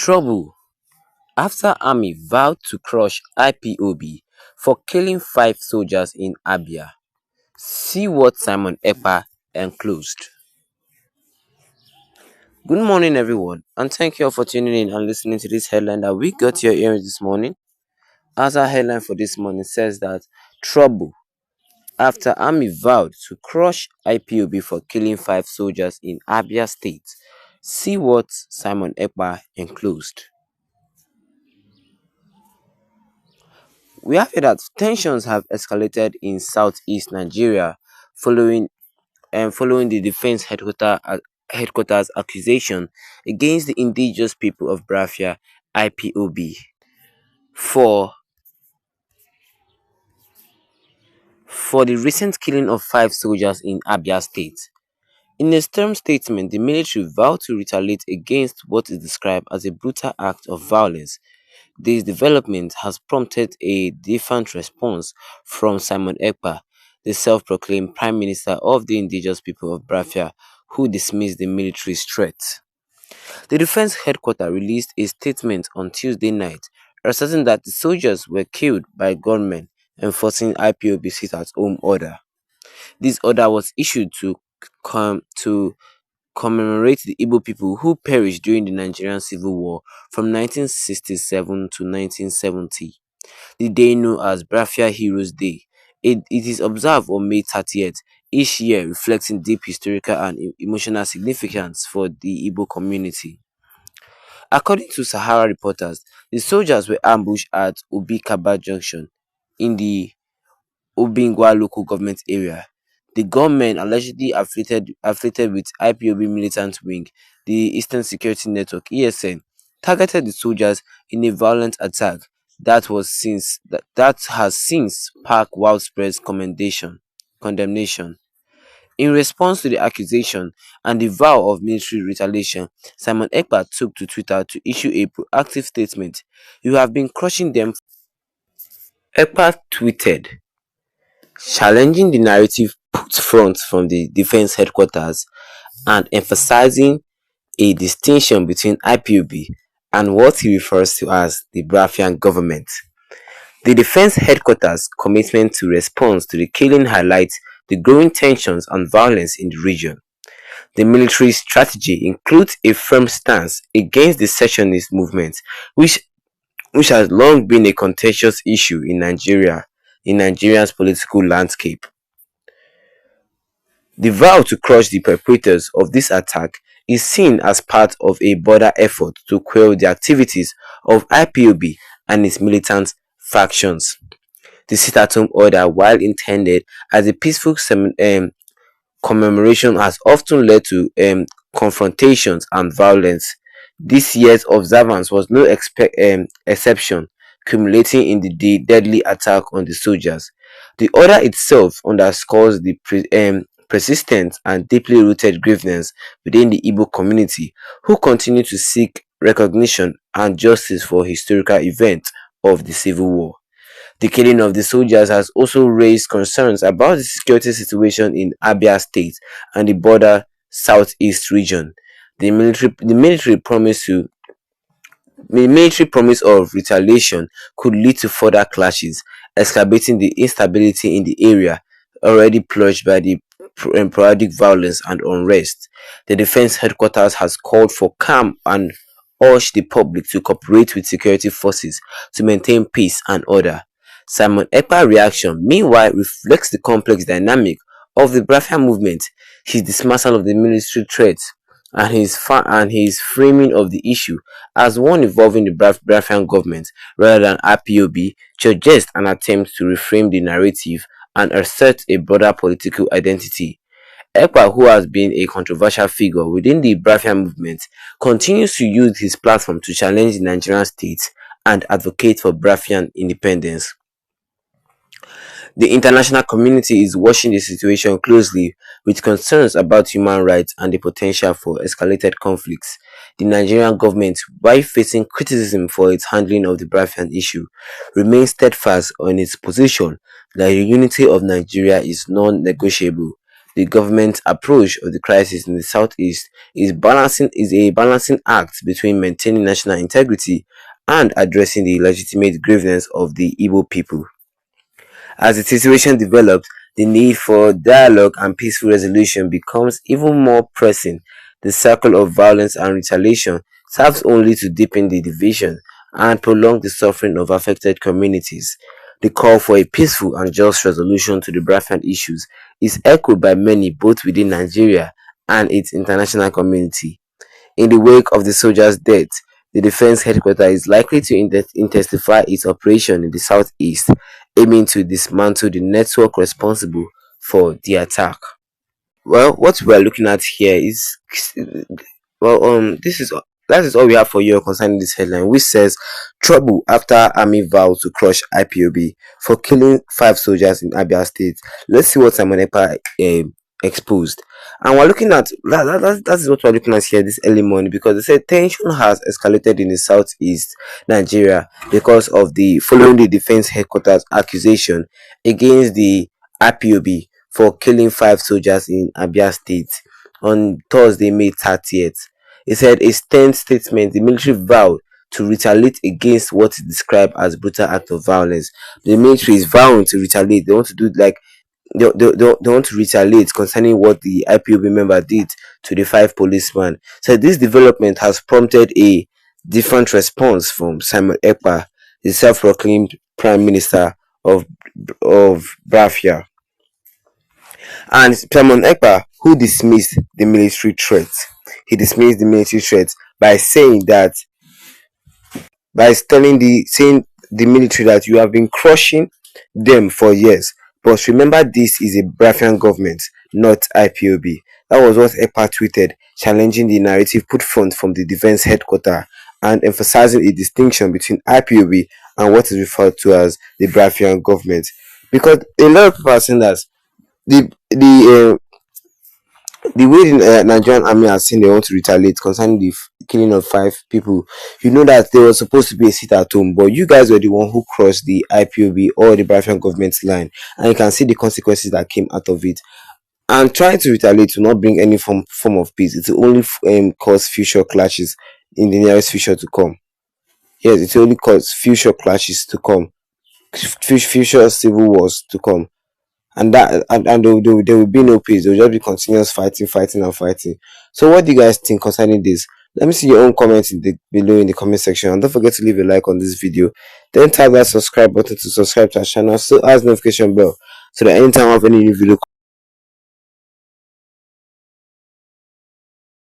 Trouble after army vowed to crush IPOB for killing 5 soldiers in Abia. See what Simon Ekpa enclosed. Good morning, everyone, and thank you all for tuning in and listening to this headline that we got your ears this morning. As our headline for this morning says that trouble after army vowed to crush IPOB for killing 5 soldiers in Abia State. See what Simon Ekpa enclosed. We have heard that tensions have escalated in southeast Nigeria following the defense headquarters accusation against the indigenous people of Biafra IPOB for the recent killing of 5 soldiers in Abia State. In a stern statement, the military vowed to retaliate against what is described as a brutal act of violence. This development has prompted a defiant response from Simon Ekpa, the self-proclaimed Prime Minister of the indigenous people of Biafra, who dismissed the military's threat. The defense headquarters released a statement on Tuesday night, asserting that the soldiers were killed by gunmen enforcing IPOB sit-at-home order. This order was issued to commemorate the Igbo people who perished during the Nigerian Civil War from 1967 to 1970, the day known as Biafra Heroes Day. It is observed on May 30th each year, reflecting deep historical and emotional significance for the Igbo community. According to Sahara reporters, the soldiers were ambushed at Obi-Kaba Junction in the Obingwa local government area. The gunmen, allegedly affiliated with IPOB militant wing, the Eastern Security Network (ESN), targeted the soldiers in a violent attack that has since sparked widespread condemnation. In response to the accusation and the vow of military retaliation, Simon Ekpa took to Twitter to issue a proactive statement. "You have been crushing them." Ekpa tweeted, challenging the narrative put forth from the defense headquarters and emphasizing a distinction between IPOB and what he refers to as the Biafran government. The defense headquarters' commitment to response to the killing highlights the growing tensions and violence in the region. The military strategy includes a firm stance against the secessionist movement, which has long been a contentious issue in Nigeria's political landscape. The vow to crush the perpetrators of this attack is seen as part of a broader effort to quell the activities of IPOB and its militant factions. The sit-at-home order, while intended as a peaceful commemoration, has often led to confrontations and violence. This year's observance was no exception, culminating in the deadly attack on the soldiers. The order itself underscores the persistent and deeply rooted grievance within the Igbo community, who continue to seek recognition and justice for historical events of the Civil War. The killing of the soldiers has also raised concerns about the security situation in Abia State and the border southeast region. The military promise of retaliation could lead to further clashes, exacerbating the instability in the area already plunged by the sporadic violence and unrest. The defense headquarters has called for calm and urged the public to cooperate with security forces to maintain peace and order. Simon Ekpa's reaction, meanwhile, reflects the complex dynamic of the Biafra movement, his dismissal of the military threat, and his framing of the issue as one involving the Biafran government rather than IPOB, suggests an attempt to reframe the narrative and assert a broader political identity. Ekpa, who has been a controversial figure within the Biafran movement, continues to use his platform to challenge the Nigerian state and advocate for Biafran independence. The international community is watching the situation closely, with concerns about human rights and the potential for escalated conflicts. The Nigerian government, while facing criticism for its handling of the Biafran issue, remains steadfast on its position that the unity of Nigeria is non-negotiable. the government's approach of the crisis in the southeast is a balancing act between maintaining national integrity and addressing the legitimate grievances of the Igbo people. As the situation develops, the need for dialogue and peaceful resolution becomes even more pressing. The cycle of violence and retaliation serves only to deepen the division and prolong the suffering of affected communities. The call for a peaceful and just resolution to the Biafran issues is echoed by many both within Nigeria and its international community. In the wake of the soldiers' death, the defense headquarters is likely to intensify its operation in the southeast, aiming to dismantle the network responsible for the attack. Well, what we are looking at here is this is that is all we have for you concerning this headline, which says trouble after army vow to crush IPOB for killing 5 soldiers in Abia State. Let's see what Simon Ekpa exposed. And we're looking at that is what we're looking at here this early morning, because they said tension has escalated in the southeast Nigeria because of the following the defense headquarters accusation against the IPOB for killing 5 soldiers in Abia State on Thursday, May 30th. He said a stern statement, the military vowed to retaliate against what is described as brutal act of violence. The military is vowing to retaliate. They want to do like they want to retaliate concerning what the IPOB member did to the 5 policemen. So this development has prompted a different response from Simon Ekpa, the self-proclaimed Prime Minister of Biafra. And Simon Ekpa, who dismissed the military threat, he dismissed the military threat by saying that saying the military that you have been crushing them for years. But remember, this is a Biafran government, not IPOB. That was what Ekpa tweeted, challenging the narrative put forth from the defense headquarters and emphasizing a distinction between IPOB and what is referred to as the Biafran government. Because a lot of people are saying that the way the Nigerian army has seen they want to retaliate concerning the killing of 5 people, you know that there was supposed to be a sit at home, but you guys were the one who crossed the IPOB or the Biafran government's line, and you can see the consequences that came out of it. And trying to retaliate will not bring any form of peace. It will only cause future clashes in the nearest future to come. Yes, it will only cause future clashes to come, future civil wars to come, and there will be no peace. There will just be continuous fighting. So what do you guys think concerning this? Let me see your own comments below in the comment section, and don't forget to leave a like on this video. Then tap that subscribe button to subscribe to our channel, so as notification bell, so that anytime I have any new video